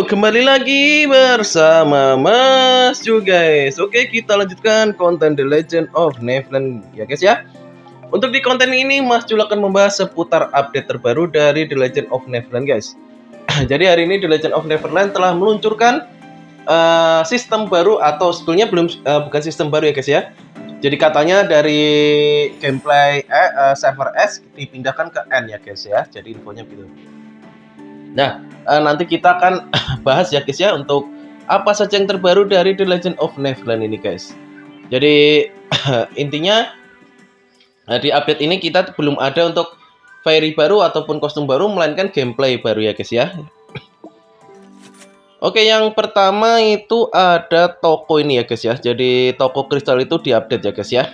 kembali lagi bersama Mas Ju guys. Oke, kita lanjutkan konten The Legend of Neverland ya guys ya. Untuk di konten ini Mas Jul akan membahas seputar update terbaru dari The Legend of Neverland guys. Jadi hari ini The Legend of Neverland telah meluncurkan sistem baru, atau sebetulnya bukan sistem baru ya guys ya. Jadi katanya dari gameplay server S dipindahkan ke N ya guys ya. Jadi infonya gitu. Nah, nanti kita akan bahas ya guys ya untuk apa saja yang terbaru dari The Legend of Neverland ini guys. Jadi intinya di update ini kita belum ada untuk fairy baru ataupun kostum baru, melainkan gameplay baru ya guys ya. Oke, yang pertama itu ada toko ini ya guys ya. Jadi toko kristal itu diupdate ya guys ya.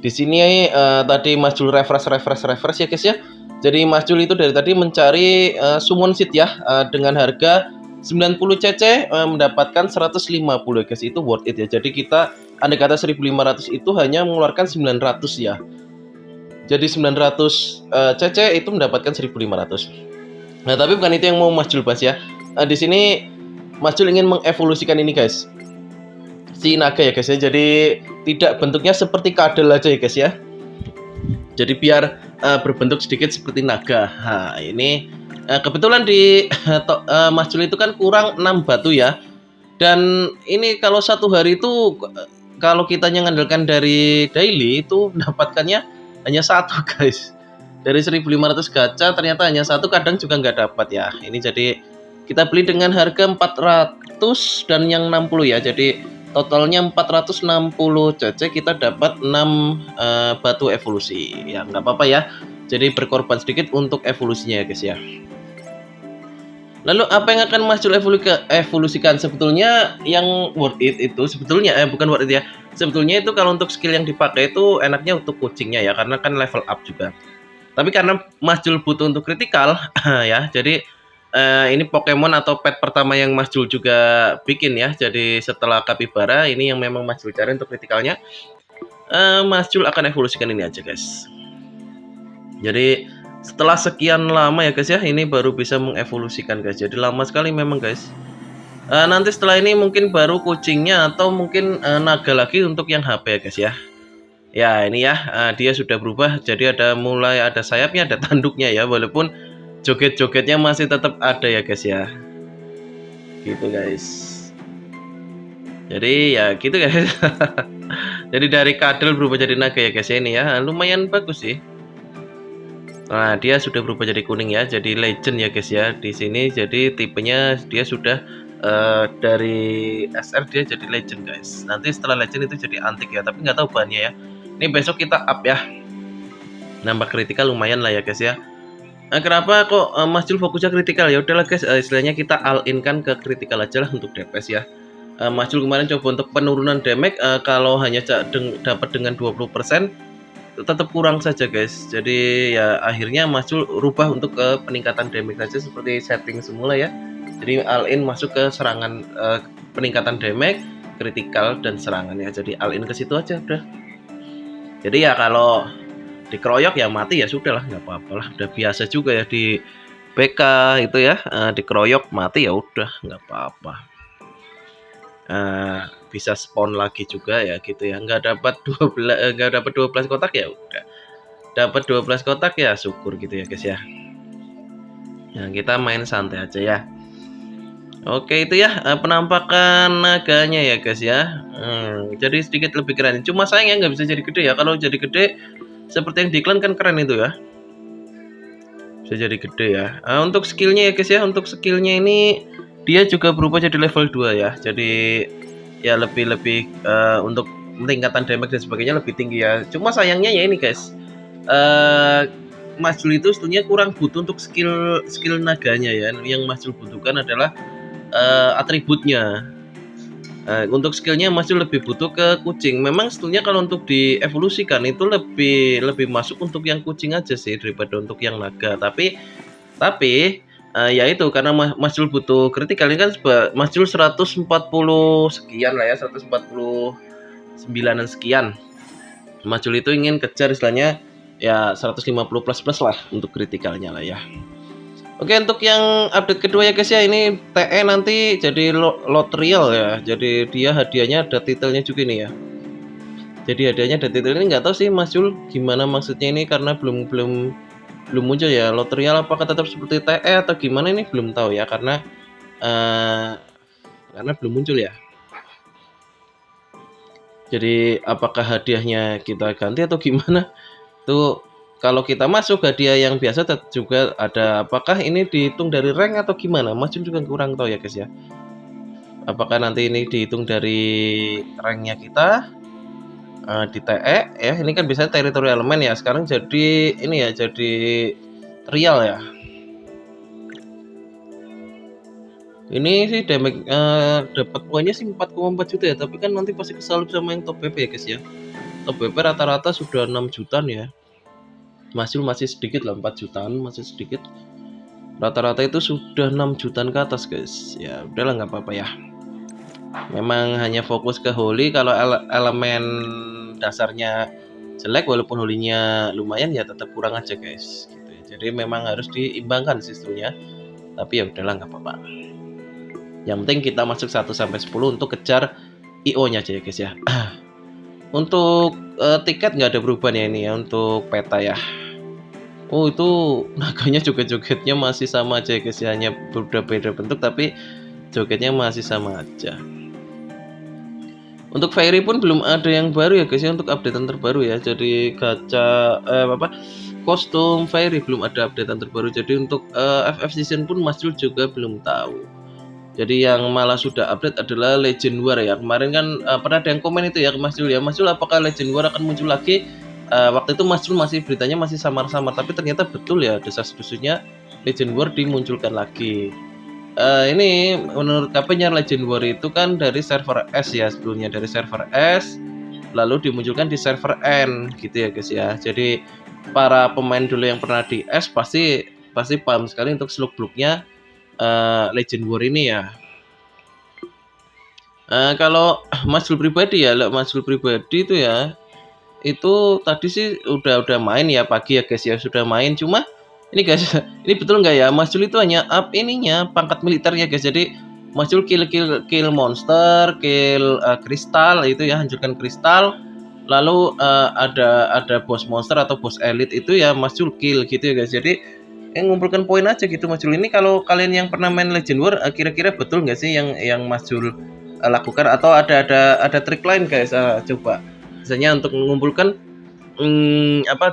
Di sini tadi Mas Jul refresh ya guys ya. Jadi Mas Jul itu dari tadi mencari summon seed ya, dengan harga 90 CC mendapatkan 150 ya guys. Itu worth it ya. Jadi kita andai kata 1500 itu hanya mengeluarkan 900 ya. Jadi 900 CC itu mendapatkan 1500. Nah, tapi bukan itu yang mau Mas Jul bahas ya. Di sini Mas Jul ingin mengevolusikan ini guys, si naga ya guys ya. Jadi tidak bentuknya seperti kadal aja ya guys ya. Jadi biar berbentuk sedikit seperti naga. Nah, ini kebetulan di Mas Jul itu kan kurang 6 batu ya. Dan ini kalau satu hari itu kalau kita mengandalkan dari daily itu mendapatkannya hanya satu guys. Dari 1500 gacha ternyata hanya satu, kadang juga nggak dapat ya. Ini jadi kita beli dengan harga 400 dan yang 60 ya. Jadi totalnya 460 CC, kita dapat 6 batu evolusi. Ya nggak apa-apa ya. Jadi berkorban sedikit untuk evolusinya ya guys ya. Lalu apa yang akan Mas Jul evolusikan? Sebetulnya yang worth it itu sebetulnya bukan worth it ya. Sebetulnya itu kalau untuk skill yang dipakai itu enaknya untuk kucingnya ya, karena kan level up juga. Tapi karena Mas Jul butuh untuk kritikal ya. Jadi ini Pokemon atau pet pertama yang Mas Jul juga bikin ya. Jadi setelah Capybara ini yang memang Mas Jul cari untuk kritikalnya. Mas Jul akan evolusikan ini aja guys. Jadi setelah sekian lama ya guys ya, ini baru bisa mengevolusikan guys. Jadi lama sekali memang guys. Nanti setelah ini mungkin baru kucingnya atau mungkin naga lagi untuk yang HP ya guys ya. Ya ini ya, dia sudah berubah. Jadi mulai ada sayapnya, ada tanduknya ya. Walaupun joget-jogetnya masih tetap ada ya guys ya. Gitu guys. Jadi ya gitu guys. Jadi dari kadal berubah jadi naga ya guys ya, ini ya. Lumayan bagus sih. Nah, dia sudah berubah jadi kuning ya. Jadi legend ya guys ya. Di sini jadi tipenya dia sudah dari SR dia jadi legend guys. Nanti setelah legend itu jadi antik ya, tapi nggak tahu bahannya ya. Ini besok kita up ya. Nambah kritikal lumayan lah ya guys ya. Nah, kenapa kok Mas Jul fokusnya kritikal? Ya udahlah guys, istilahnya kita all in kan ke kritikal aja lah untuk DPS ya. Mas Jul kemarin coba untuk penurunan damage, kalau hanya dapat dengan 20% tetap kurang saja guys. Jadi ya akhirnya Mas Jul rubah untuk ke peningkatan damage saja seperti setting semula ya. Jadi all in masuk ke serangan, peningkatan damage, kritikal dan serangan ya. Jadi all in ke situ aja udah. Jadi ya kalau dikeroyok ya mati ya sudah lah, nggak apa-apa lah, udah biasa juga ya di PK itu ya. Dikeroyok mati ya udah nggak apa-apa. Bisa spawn lagi juga ya gitu ya. Nggak dapat 12 kotak ya udah, dapat 12 kotak ya syukur gitu ya guys ya. Nah, kita main santai aja ya. Oke, itu ya penampakan naganya ya guys ya. Jadi sedikit lebih keren. Cuma sayangnya nggak bisa jadi gede ya. Kalau jadi gede seperti yang di iklan kan keren itu ya. Bisa jadi gede ya. Untuk skillnya ya guys ya. Untuk skillnya ini dia juga berubah jadi level 2 ya. Jadi ya lebih untuk peningkatan damage dan sebagainya lebih tinggi ya. Cuma sayangnya ya ini guys, Mas Jul itu sebetulnya kurang butuh untuk skill naganya ya. Yang Mas Jul butuhkan adalah atributnya. Untuk skillnya Mas Jul lebih butuh ke kucing. Memang sebetulnya kalau untuk dievolusikan itu lebih masuk untuk yang kucing aja sih daripada untuk yang naga. Tapi ya itu karena Mas Jul butuh kritikal ini kan Mas Jul 140 sekian lah ya, 149 sekian. Mas Jul itu ingin kejar istilahnya ya 150 plus lah untuk kritikalnya lah ya. Oke, untuk yang update kedua ya guys ya, ini TE nanti jadi lot real ya. Jadi dia hadiahnya ada titelnya juga nih ya. Jadi hadiahnya ada titel ini, nggak tahu sih Mas Jul gimana maksudnya ini, karena belum muncul ya. Lot real apakah tetap seperti TE atau gimana ini belum tahu ya, karena belum muncul ya. Jadi apakah hadiahnya kita ganti atau gimana? Tuh kalau kita masuk hadiah yang biasa juga ada. Apakah ini dihitung dari rank atau gimana? Mas Jun juga kurang tahu ya guys ya. Apakah nanti ini dihitung dari ranknya kita di TE ya? Ini kan biasanya teritorial element ya. Sekarang jadi ini ya, jadi real ya. Ini sih damage dapat poinnya sih 4,4 juta ya, tapi kan nanti pasti kesalip sama yang top BP ya guys ya. Top BP rata-rata sudah 6 jutaan ya. Masih sedikit lah, 4 jutaan masih sedikit. Rata-rata itu sudah 6 jutaan ke atas guys. Ya udahlah, nggak apa-apa ya. Memang hanya fokus ke holy. Kalau elemen dasarnya jelek walaupun holy-nya lumayan ya tetap kurang aja guys gitu ya. Jadi memang harus diimbangkan sistemnya. Tapi ya udahlah, nggak apa-apa. Yang penting kita masuk 1 sampai 10 untuk kejar IO-nya aja ya guys ya. Untuk tiket nggak ada perubahan ya ini ya untuk peta ya. Oh, itu naganya joget-jogetnya masih sama aja guys ya, hanya beda bentuk tapi jogetnya masih sama aja. Untuk Fairy pun belum ada yang baru ya guys ya, untuk updatean terbaru ya. Jadi gacha kostum Fairy belum ada updatean terbaru. Jadi untuk FF season pun Mas Jul juga belum tahu. Jadi yang malah sudah update adalah Legend War ya. Kemarin kan pernah ada yang komen itu ya ke Mas Jul ya. Mas Jul, apakah Legend War akan muncul lagi? Waktu itu Mas Jul masih beritanya masih samar-samar, tapi ternyata betul ya, desas-desusnya Legend War dimunculkan lagi. Ini menurut KP-nya Legend War itu kan dari server S ya, sebelumnya dari server S lalu dimunculkan di server N gitu ya guys ya. Jadi para pemain dulu yang pernah di S pasti paham sekali untuk seluk-beluknya Legend War ini ya. Kalau Mas Jul pribadi ya, Mas Jul pribadi itu ya, itu tadi sih udah main ya pagi ya guys ya, sudah main. Cuma ini guys, ini betul nggak ya, Mas Jul itu hanya up ininya pangkat militernya guys. Jadi Mas Jul kill monster, kill kristal itu ya, hancurkan kristal. Lalu ada boss monster atau boss elite itu ya Mas Jul kill gitu ya guys. Jadi ngumpulkan poin aja gitu Mas Jul. Ini kalau kalian yang pernah main Legend War kira-kira betul nggak sih yang Mas Jul lakukan, atau ada trik lain guys? Coba misalnya untuk mengumpulkan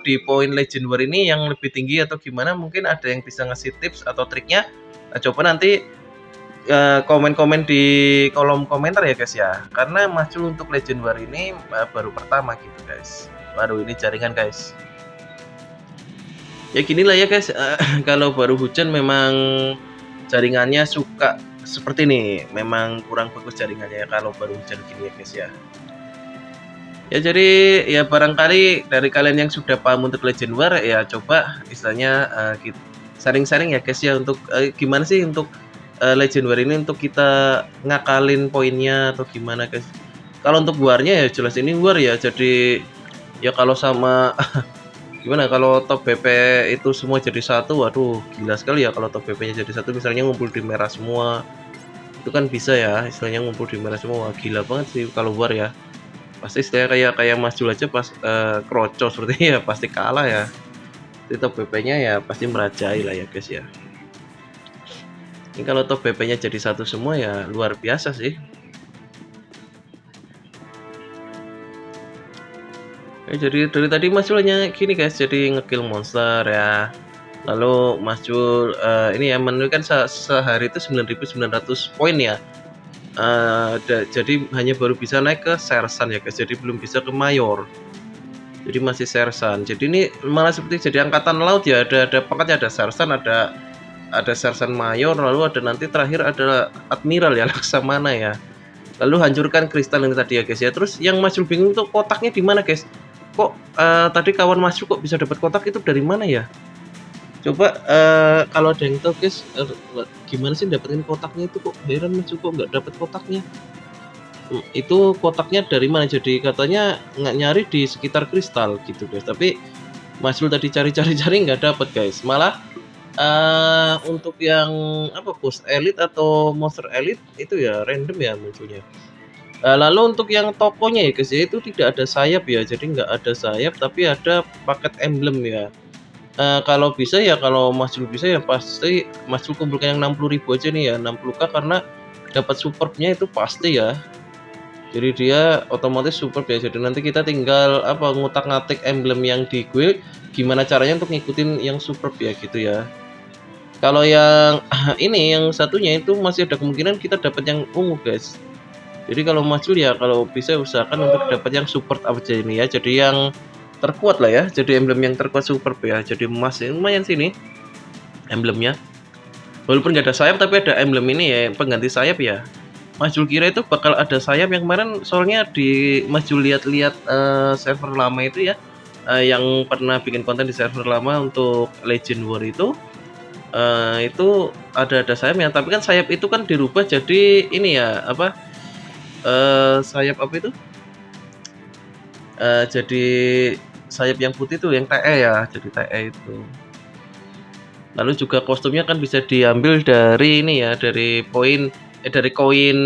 di poin Legend War ini yang lebih tinggi atau gimana, mungkin ada yang bisa ngasih tips atau triknya. Coba nanti komen-komen di kolom komentar ya guys ya, karena Mas Jul untuk Legend War ini baru pertama gitu guys, baru ini jaringan guys. Ya gini lah ya guys, kalau baru hujan memang jaringannya suka seperti ini, memang kurang bagus jaringannya ya kalau baru hujan gini ya guys ya. Ya jadi ya barangkali dari kalian yang sudah paham untuk Legend War ya, coba istilahnya sharing-sharing ya guys ya, untuk gimana sih untuk Legend War ini untuk kita ngakalin poinnya atau gimana guys. Kalau untuk warnya ya jelas ini war ya, jadi ya kalau sama gimana kalau top BP itu semua jadi satu, waduh gila sekali ya kalau top BP nya jadi satu, misalnya ngumpul di merah semua itu kan bisa ya, istilahnya ngumpul di merah semua. Wah, gila banget sih kalau war ya. Pasti istilahnya kayak Mas Jul aja pas kroco sepertinya ya pasti kalah ya. Itu top BP-nya ya pasti merajai lah ya guys ya. Ini kalau top BP-nya jadi satu semua ya luar biasa sih. Jadi dari tadi Mas Jul hanya gini guys, jadi ngekill monster ya. Lalu Mas Jul ini ya menurunkan sehari itu 9.900 poin ya. Jadi hanya baru bisa naik ke sersan ya guys, jadi belum bisa ke mayor, jadi masih sersan. Jadi ini malah seperti jadi angkatan laut ya, ada pangkatnya, ada sersan, ada sersan mayor, lalu ada nanti terakhir ada admiral ya, laksamana ya. Lalu hancurkan kristal ini tadi ya guys ya. Terus yang Mas Jul bingung itu kotaknya di mana guys, kok tadi kawan Mas Jul kok bisa dapat kotak itu dari mana ya? Coba kalau ada yang tahu guys, gimana sih dapetin kotaknya itu, kok heran Mas Jul kok nggak dapat kotaknya. Itu kotaknya dari mana? Jadi katanya nggak nyari di sekitar kristal gitu guys, tapi Mas Jul tadi cari nggak dapat guys. Malah Untuk yang apa, Push Elite atau Monster Elite itu ya random ya munculnya. Lalu untuk yang tokonya ya guys ya, itu tidak ada sayap ya, jadi nggak ada sayap tapi ada paket emblem ya. Kalau bisa ya, kalau Mas Jul bisa ya pasti Mas Jul kumpulkan yang 60.000 aja nih ya, 60k karena dapat superbnya itu pasti ya. Jadi dia otomatis superb ya, jadi nanti kita tinggal apa, ngutak-ngatik emblem yang di guild, gimana caranya untuk ngikutin yang superb ya gitu ya. Kalau yang ini yang satunya itu masih ada kemungkinan kita dapat yang ungu guys. Jadi kalau Mas Jul ya kalau bisa usahakan untuk dapat yang support aja ini ya. Jadi yang terkuat lah ya. Jadi emblem yang terkuat superb ya. Jadi emas ya, lumayan sini emblemnya. Walaupun nggak ada sayap tapi ada emblem ini ya pengganti sayap ya. Mas Jul kira itu bakal ada sayap yang kemarin soalnya di Mas Jul lihat-lihat server lama itu ya. Yang pernah bikin konten di server lama untuk Legend War itu ada sayapnya. Tapi kan sayap itu kan dirubah jadi ini ya apa? Sayap apa itu? Jadi sayap yang putih tuh yang TE ya, jadi TE itu. Lalu juga kostumnya kan bisa diambil dari ini ya, dari dari koin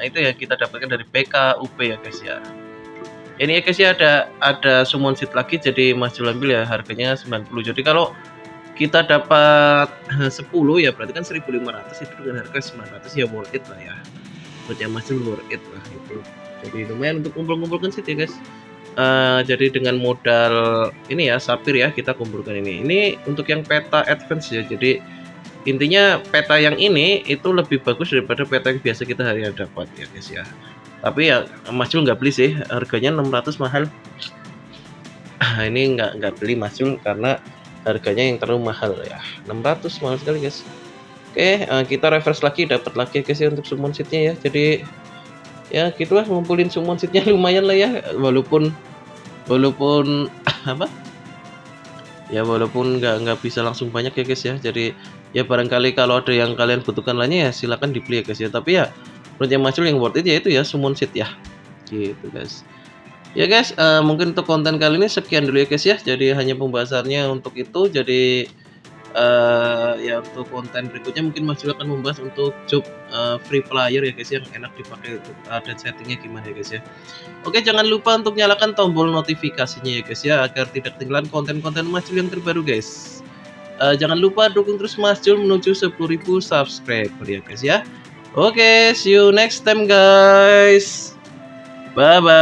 itu ya kita dapatkan dari PK UP ya guys ya. Ini ya guys ya ada summon seed lagi, jadi Mas Jul ambil ya, harganya 90. Jadi kalau kita dapat 10 ya berarti kan 1.500, itu dengan harga 900 ya worth it lah ya. Buat yang Mas Jul worth it lah itu. Jadi lumayan untuk kumpul-kumpulkan seed ya guys. Jadi dengan modal ini ya sapir ya kita kumpulkan ini. Ini untuk yang peta advance ya. Jadi intinya peta yang ini itu lebih bagus daripada peta yang biasa kita hari dapat ya guys ya. Tapi ya Mas Jul nggak beli sih, harganya 600 mahal. Ini nggak beli Mas Jul karena harganya yang terlalu mahal ya. 600 mahal sekali guys. Oke, kita refresh lagi, dapat lagi guys ya untuk summon seednya ya. Jadi ya gitulah, ngumpulin summon seednya lumayan lah ya, walaupun apa ya, walaupun nggak bisa langsung banyak ya guys ya. Jadi ya barangkali kalau ada yang kalian butuhkan lainnya ya silakan dibeli ya guys ya. Tapi ya menurut yang Mas Jul yang worth it ya itu ya summon seed ya gitu guys. Ya guys, mungkin untuk konten kali ini sekian dulu ya guys ya. Jadi hanya pembahasannya untuk itu. Jadi ya untuk konten berikutnya mungkin Mas Jul akan membahas untuk job free player ya guys, yang enak dipakai untuk dan settingnya gimana ya guys ya. Oke, jangan lupa untuk nyalakan tombol notifikasinya ya guys ya, agar tidak ketinggalan konten-konten Mas Jul yang terbaru guys. Jangan lupa dukung terus Mas Jul menuju 10.000 subscriber ya guys ya. Oke, see you next time guys. Bye bye.